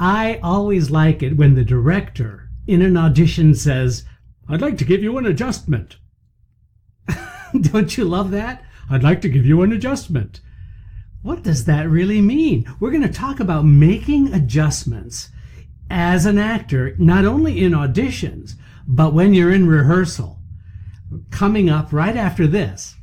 I always like it when the director in an audition says, "I'd like to give you an adjustment." Don't you love that? "I'd like to give you an adjustment." What does that really mean? We're going to talk about making adjustments as an actor, not only in auditions, but when you're in rehearsal. Coming up right after this.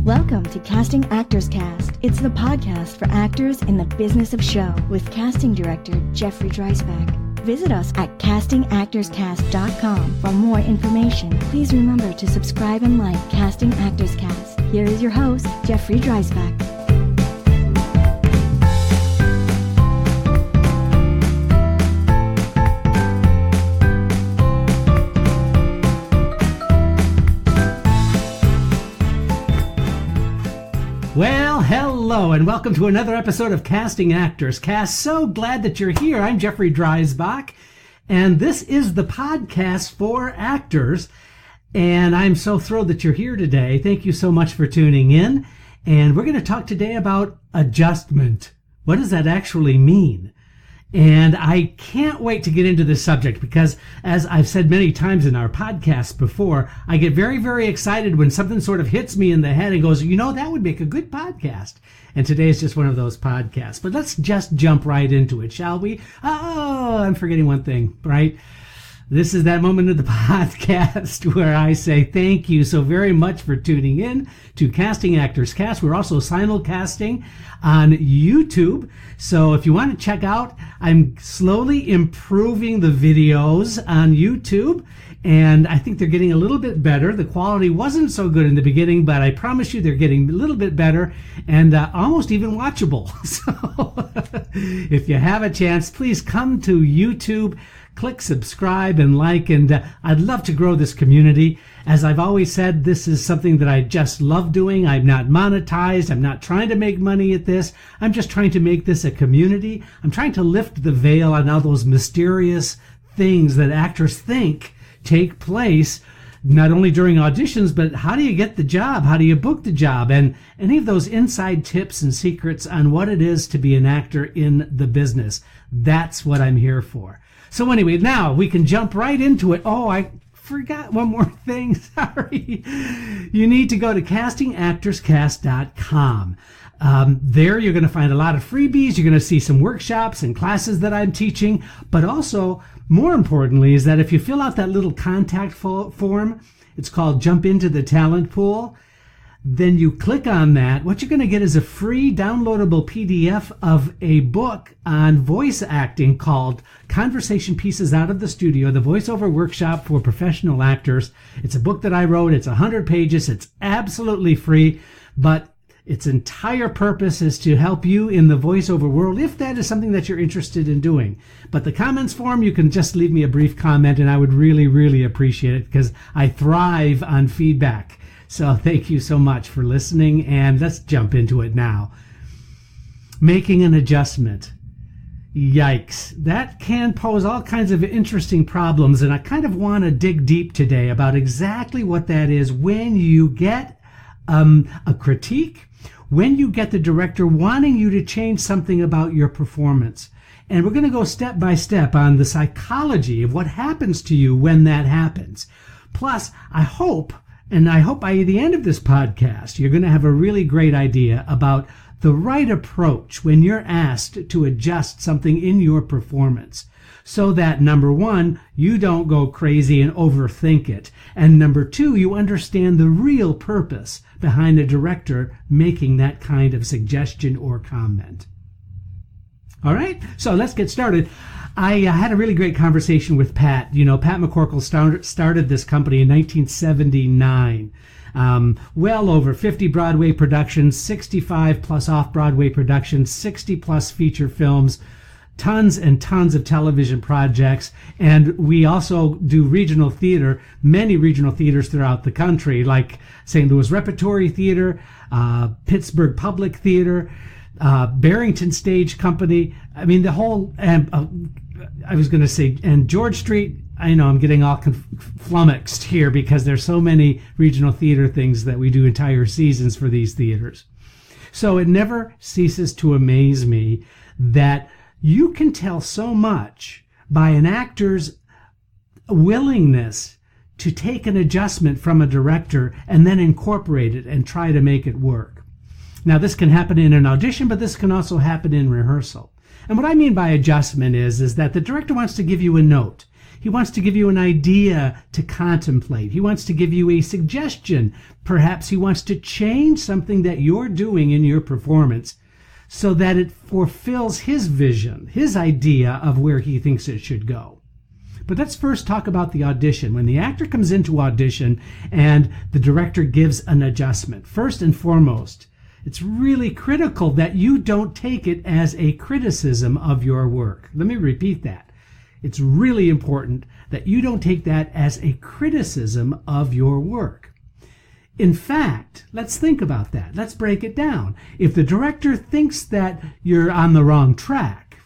Welcome to Casting Actors Cast. It's the podcast for actors in the business of show with casting director Jeffrey Dreisbach. Visit us at castingactorscast.com for more information. Please remember to subscribe and like Casting Actors Cast. Here is your host, Jeffrey Dreisbach. Well, hello, and welcome to another episode of Casting Actors Cast. So glad that you're here. I'm Jeffrey Dreisbach, and this is the podcast for actors, and I'm so thrilled that you're here today. Thank you so much for tuning in, and we're going to talk today about adjustment. What does that actually mean? And I can't wait to get into this subject because, as I've said many times in our podcast before, I get very, very excited when something sort of hits me in the head and goes, you know, that would make a good podcast. And today is just one of those podcasts. But let's just jump right into it, shall we? Oh, I'm forgetting one thing, right? This is that moment of the podcast where I say thank you so very much for tuning in to Casting Actors Cast. We're also simulcasting on YouTube. So if you want to check out, I'm slowly improving the videos on YouTube, and I think they're getting a little bit better. The quality wasn't so good in the beginning, but I promise you they're getting a little bit better and almost even watchable. So if you have a chance, please come to YouTube. Click subscribe and like, and I'd love to grow this community. As I've always said, this is something that I just love doing. I'm not monetized. I'm not trying to make money at this. I'm just trying to make this a community. I'm trying to lift the veil on all those mysterious things that actors think take place, not only during auditions, but how do you get the job? How do you book the job? And any of those inside tips and secrets on what it is to be an actor in the business. That's what I'm here for. So anyway, now we can jump right into it. Oh, I forgot one more thing. Sorry. You need to go to castingactorscast.com. There you're going to find a lot of freebies. You're going to see some workshops and classes that I'm teaching. But also, more importantly, is that if you fill out that little contact form, it's called Jump Into the Talent Pool. Then you click on that. What you're going to get is a free downloadable PDF of a book on voice acting called Conversation Pieces Out of the Studio, the voiceover workshop for professional actors. It's a book that I wrote. It's 100 pages. It's absolutely free, but its entire purpose is to help you in the voiceover world if that is something that you're interested in doing. But the comments form, you can just leave me a brief comment, and I would really, really appreciate it because I thrive on feedback. So thank you so much for listening, and let's jump into it now. Making an adjustment. Yikes. That can pose all kinds of interesting problems, and I kind of want to dig deep today about exactly what that is when you get a critique, when you get the director wanting you to change something about your performance. And we're going to go step by step on the psychology of what happens to you when that happens. Plus, I hope by the end of this podcast, you're going to have a really great idea about the right approach when you're asked to adjust something in your performance. So that, number one, you don't go crazy and overthink it. And number two, you understand the real purpose behind a director making that kind of suggestion or comment. All right, so let's get started. I had a really great conversation with Pat. You know, Pat McCorkle started this company in 1979. Well over 50 Broadway productions, 65 plus off-Broadway productions, 60 plus feature films, tons and tons of television projects. And we also do regional theater, many regional theaters throughout the country, like St. Louis Repertory Theater, Pittsburgh Public Theater, Barrington Stage Company. I mean, the whole, I was going to say, and George Street I know I'm getting all flummoxed here because there's so many regional theater things that we do entire seasons for these theaters. So it never ceases to amaze me that you can tell so much by an actor's willingness to take an adjustment from a director and then incorporate it and try to make it work. Now, this can happen in an audition, but this can also happen in rehearsal. And what I mean by adjustment is that the director wants to give you a note. He wants to give you an idea to contemplate. He wants to give you a suggestion. Perhaps he wants to change something that you're doing in your performance so that it fulfills his vision, his idea of where he thinks it should go. But let's first talk about the audition. When the actor comes into audition and the director gives an adjustment, first and foremost, it's really critical that you don't take it as a criticism of your work. Let me repeat that. It's really important that you don't take that as a criticism of your work. In fact, let's think about that. Let's break it down. If the director thinks that you're on the wrong track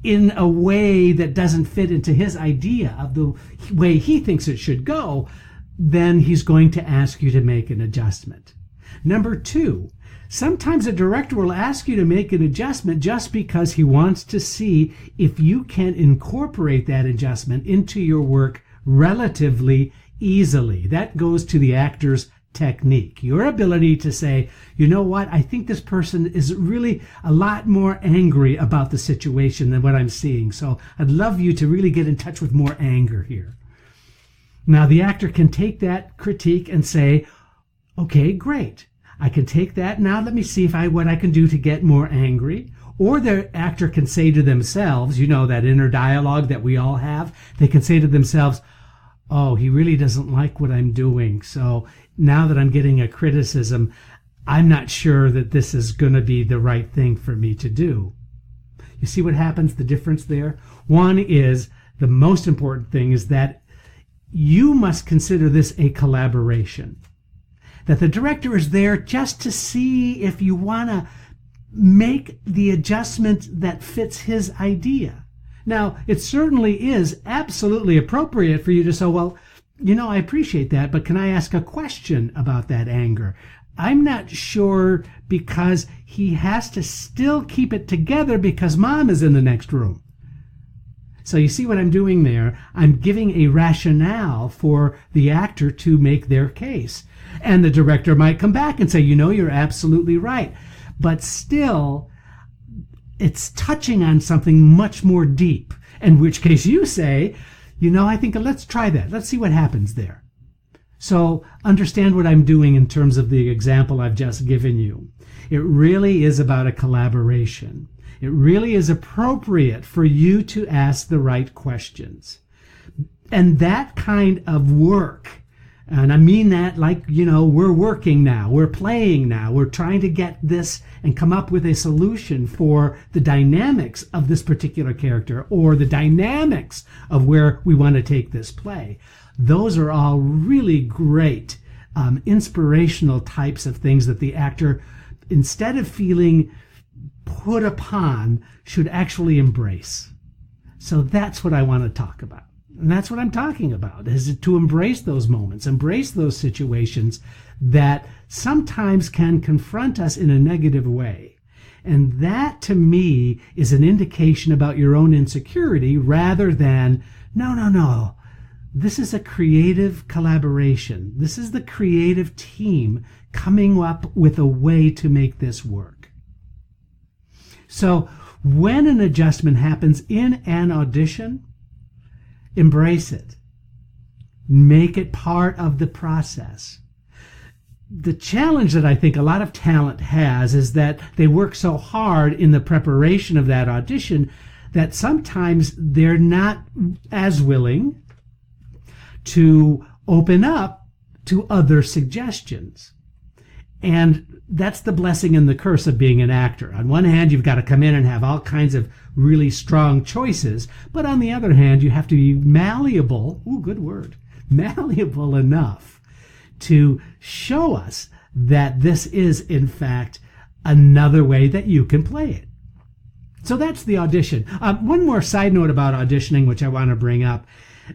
in a way that doesn't fit into his idea of the way he thinks it should go, then he's going to ask you to make an adjustment. Number two, sometimes a director will ask you to make an adjustment just because he wants to see if you can incorporate that adjustment into your work relatively easily. That goes to the actor's technique, your ability to say, you know what, I think this person is really a lot more angry about the situation than what I'm seeing. So I'd love you to really get in touch with more anger here. Now, the actor can take that critique and say, okay, great. I can take that. Now let me see what I can do to get more angry. Or the actor can say to themselves, that inner dialogue that we all have, they can say to themselves, oh, he really doesn't like what I'm doing. So now that I'm getting a criticism, I'm not sure that this is going to be the right thing for me to do. You see what happens, the difference there? One is, the most important thing is that you must consider this a collaboration. That the director is there just to see if you want to make the adjustment that fits his idea. Now, it certainly is absolutely appropriate for you to say, well, I appreciate that, but can I ask a question about that anger? I'm not sure, because he has to still keep it together because mom is in the next room. So you see what I'm doing there? I'm giving a rationale for the actor to make their case. And the director might come back and say, you're absolutely right. But still, it's touching on something much more deep. In which case you say, I think let's try that. Let's see what happens there. So understand what I'm doing in terms of the example I've just given you. It really is about a collaboration. It really is appropriate for you to ask the right questions. And that kind of work, and I mean that like, we're working now, we're playing now, we're trying to get this and come up with a solution for the dynamics of this particular character or the dynamics of where we want to take this play. Those are all really great inspirational types of things that the actor, instead of feeling put upon, should actually embrace. So that's what I want to talk about. And that's what I'm talking about, is to embrace those moments, embrace those situations that sometimes can confront us in a negative way. And that, to me, is an indication about your own insecurity rather than, no. This is a creative collaboration. This is the creative team coming up with a way to make this work. So when an adjustment happens in an audition, embrace it. Make it part of the process. The challenge that I think a lot of talent has is that they work so hard in the preparation of that audition that sometimes they're not as willing to open up to other suggestions. And that's the blessing and the curse of being an actor. On one hand, you've got to come in and have all kinds of really strong choices. But on the other hand, you have to be malleable. Ooh, good word. Malleable enough to show us that this is, in fact, another way that you can play it. So that's the audition. One more side note about auditioning, which I want to bring up.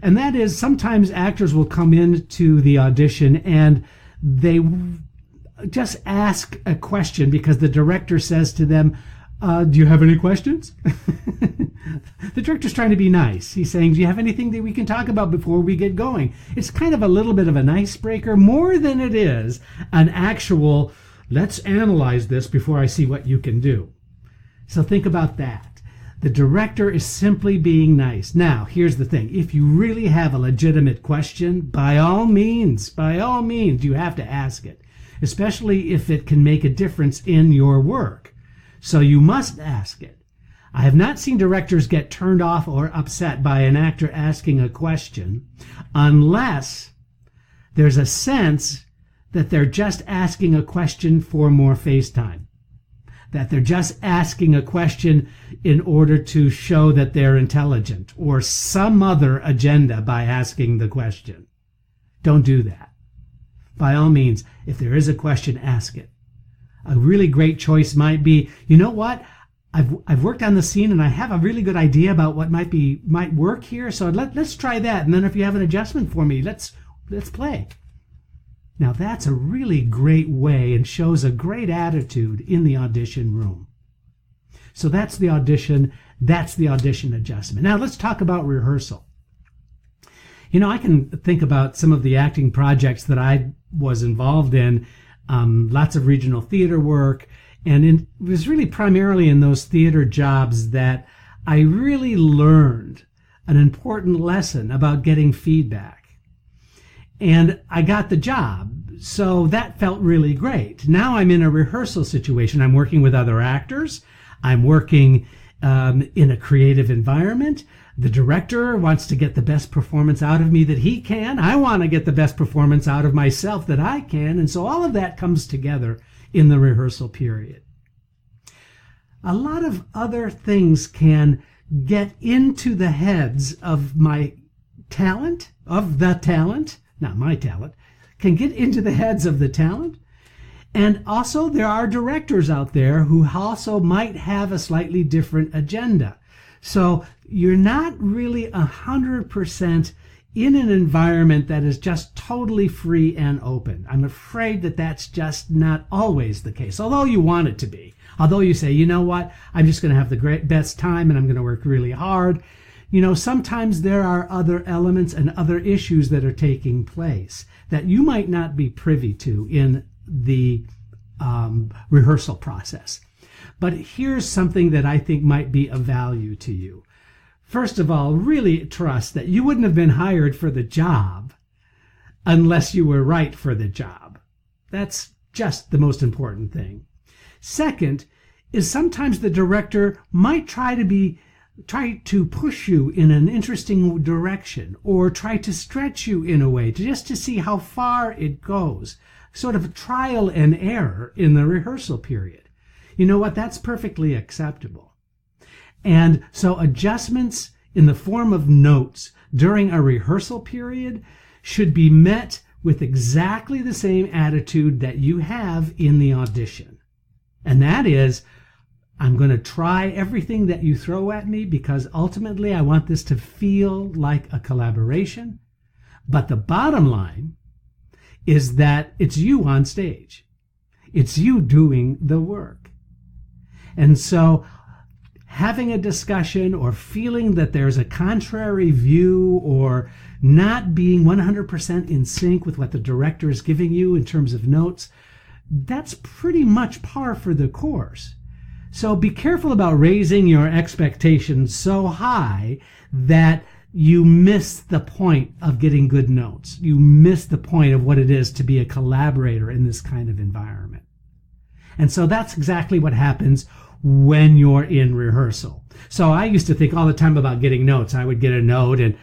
And that is, sometimes actors will come into the audition and they just ask a question because the director says to them, do you have any questions? The director's trying to be nice. He's saying, do you have anything that we can talk about before we get going? It's kind of a little bit of an icebreaker, more than it is an actual, let's analyze this before I see what you can do. So think about that. The director is simply being nice. Now, here's the thing. If you really have a legitimate question, by all means, you have to ask it, especially if it can make a difference in your work. So you must ask it. I have not seen directors get turned off or upset by an actor asking a question unless there's a sense that they're just asking a question for more face time, that they're just asking a question in order to show that they're intelligent or some other agenda by asking the question. Don't do that. By all means, if there is a question, ask it. A really great choice might be, you know what? I've worked on the scene and I have a really good idea about what might work here. So let's try that. And then if you have an adjustment for me, let's play. Now that's a really great way and shows a great attitude in the audition room. So that's the audition. That's the audition adjustment. Now let's talk about rehearsal. You know, I can think about some of the acting projects that I was involved in, lots of regional theater work. And it was really primarily in those theater jobs that I really learned an important lesson about getting feedback. And I got the job, so that felt really great. Now I'm in a rehearsal situation. I'm working with other actors. I'm working in a creative environment. The director wants to get the best performance out of me that he can. I want to get the best performance out of myself that I can. And so all of that comes together in the rehearsal period. A lot of other things can get into the heads of my talent, not my talent, can get into the heads of the talent. And also there are directors out there who also might have a slightly different agenda. So you're not really 100% in an environment that is just totally free and open. I'm afraid that that's just not always the case, although you want it to be. Although you say, you know what, I'm just going to have the best time and I'm going to work really hard. You know, sometimes there are other elements and other issues that are taking place that you might not be privy to in the rehearsal process. But here's something that I think might be of value to you. First of all, really trust that you wouldn't have been hired for the job unless you were right for the job. That's just the most important thing. Second is sometimes the director might try to push you in an interesting direction or try to stretch you in a way just to see how far it goes. Sort of trial and error in the rehearsal period. You know what? That's perfectly acceptable. And so adjustments in the form of notes during a rehearsal period should be met with exactly the same attitude that you have in the audition. And that is, I'm going to try everything that you throw at me because ultimately I want this to feel like a collaboration. But the bottom line is that it's you on stage. It's you doing the work. And so having a discussion or feeling that there's a contrary view or not being 100% in sync with what the director is giving you in terms of notes, that's pretty much par for the course. So be careful about raising your expectations so high that you miss the point of getting good notes. You miss the point of what it is to be a collaborator in this kind of environment. And so that's exactly what happens when you're in rehearsal. So I used to think all the time about getting notes. I would get a note and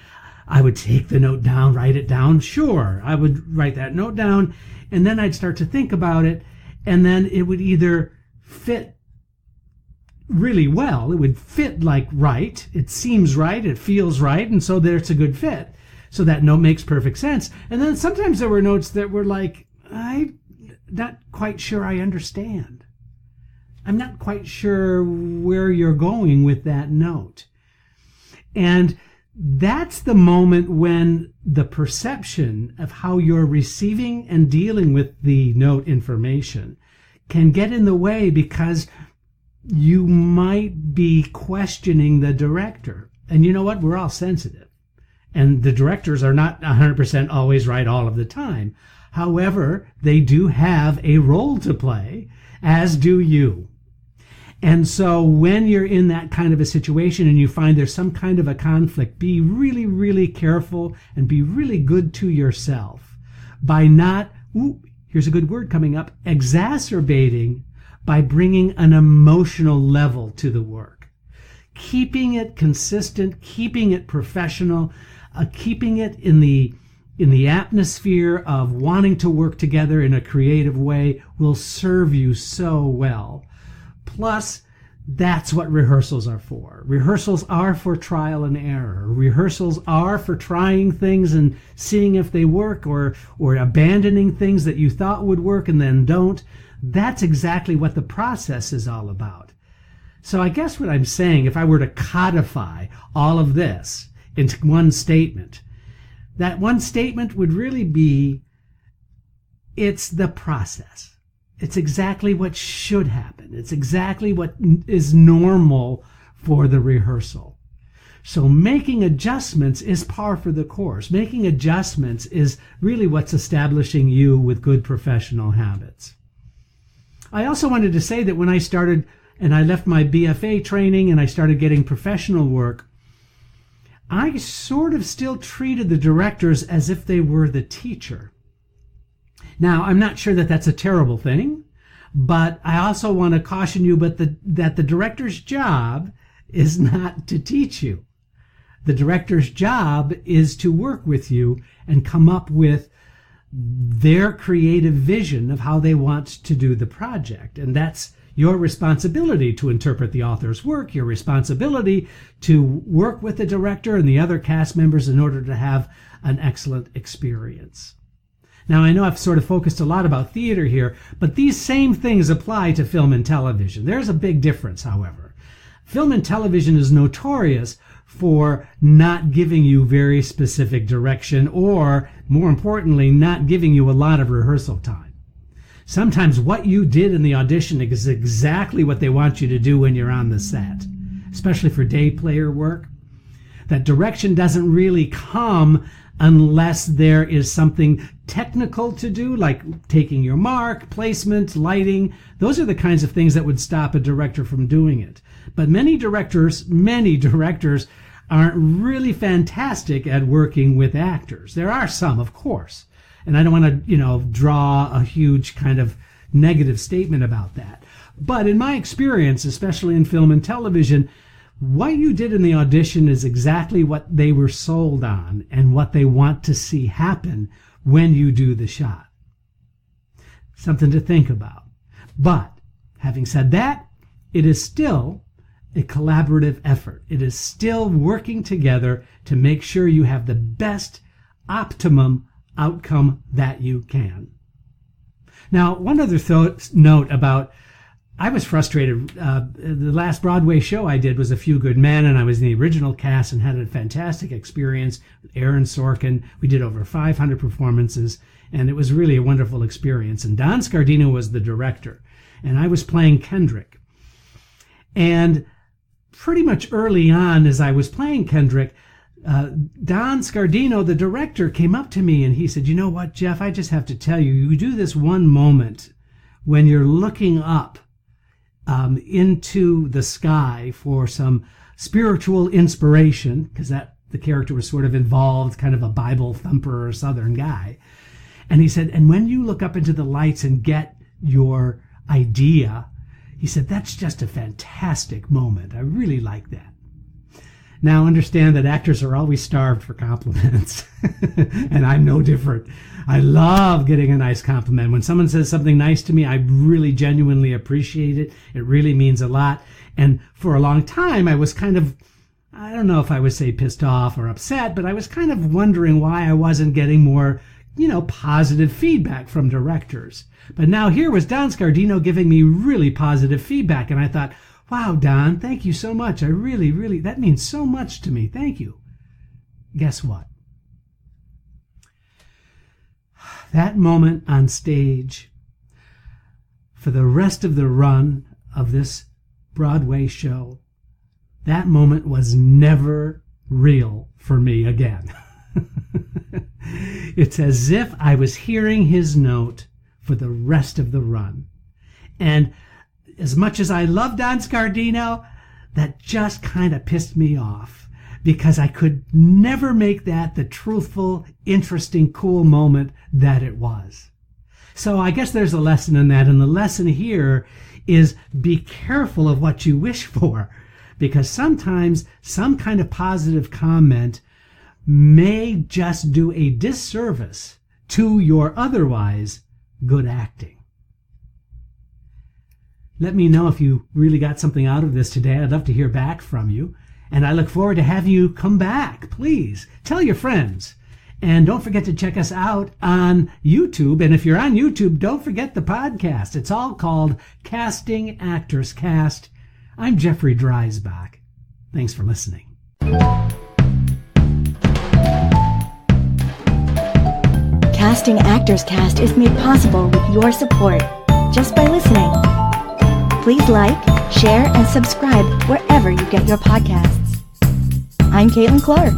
I would take the note down, write it down. Sure, I would write that note down and then I'd start to think about it and then it would either fit really well. It would fit like right. It seems right. It feels right. And so there's a good fit. So that note makes perfect sense. And then sometimes there were notes that were like, I'm not quite sure I understand. I'm not quite sure where you're going with that note. And That's the moment when the perception of how you're receiving and dealing with the note information can get in the way, because you might be questioning the director. And you know what? We're all sensitive. And the directors are not 100% always right all of the time. However, they do have a role to play, as do you. And so when you're in that kind of a situation and you find there's some kind of a conflict, be really, really careful and be really good to yourself by not, here's a good word coming up, exacerbating, by bringing an emotional level to the work. Keeping it consistent, keeping it professional, keeping it in the atmosphere of wanting to work together in a creative way will serve you so well. Plus, that's what rehearsals are for. Rehearsals are for trial and error. Rehearsals are for trying things and seeing if they work, or abandoning things that you thought would work and then don't. That's exactly what the process is all about. So I guess what I'm saying, if I were to codify all of this into one statement, that one statement would really be, it's the process. It's exactly what should happen. It's exactly what is normal for the rehearsal. So making adjustments is par for the course. Making adjustments is really what's establishing you with good professional habits. I also wanted to say that when I started and I left my BFA training and I started getting professional work, I sort of still treated the directors as if they were the teacher. Now, I'm not sure that that's a terrible thing, but I also want to caution you that the director's job is not to teach you. The director's job is to work with you and come up with their creative vision of how they want to do the project. And that's your responsibility to interpret the author's work, your responsibility to work with the director and the other cast members in order to have an excellent experience. Now, I know I've sort of focused a lot about theater here, but these same things apply to film and television. There's a big difference, however. Film and television is notorious for not giving you very specific direction, or, more importantly, not giving you a lot of rehearsal time. Sometimes what you did in the audition is exactly what they want you to do when you're on the set, especially for day player work. That direction doesn't really come unless there is something technical to do, like taking your mark, placement, lighting. Those are the kinds of things that would stop a director from doing it. But many directors aren't really fantastic at working with actors. There are some, of course. And I don't want to, draw a huge kind of negative statement about that. But in my experience, especially in film and television, what you did in the audition is exactly what they were sold on and what they want to see happen when you do the shot. Something to think about. But having said that, it is still a collaborative effort. It is still working together to make sure you have the best optimum outcome that you can. Now, one other note about, I was frustrated. The last Broadway show I did was A Few Good Men, and I was in the original cast and had a fantastic experience with Aaron Sorkin. We did over 500 performances, and it was really a wonderful experience. And Don Scardino was the director, and I was playing Kendrick. And pretty much early on, as I was playing Kendrick, Don Scardino, the director, came up to me and he said, "You know what, Jeff, I just have to tell you, you do this one moment when you're looking up into the sky for some spiritual inspiration," because the character was sort of involved, kind of a Bible thumper or Southern guy. And he said, "And when you look up into the lights and get your idea," he said, "that's just a fantastic moment. I really like that." Now, understand that actors are always starved for compliments, and I'm no different. I love getting a nice compliment. When someone says something nice to me, I really genuinely appreciate it. It really means a lot. And for a long time, I was kind of, I don't know if I would say pissed off or upset, but I was kind of wondering why I wasn't getting more, positive feedback from directors. But now here was Don Scardino giving me really positive feedback, and I thought, wow, Don, thank you so much. I really, that means so much to me. Thank you. guess what? That moment on stage, for the rest of the run of this Broadway show, that moment was never real for me again. It's as if I was hearing his note for the rest of the run. And as much as I love Don Scardino, that just kind of pissed me off, because I could never make that the truthful, interesting, cool moment that it was. So I guess there's a lesson in that, and the lesson here is be careful of what you wish for, because sometimes some kind of positive comment may just do a disservice to your otherwise good acting. Let me know if you really got something out of this today. I'd love to hear back from you. And I look forward to having you come back. Please tell your friends. And don't forget to check us out on YouTube. And if you're on YouTube, don't forget the podcast. It's all called Casting Actors Cast. I'm Jeffrey Dreisbach. Thanks for listening. Casting Actors Cast is made possible with your support just by listening. Please like, share, and subscribe wherever you get your podcasts. I'm Caitlin Clark.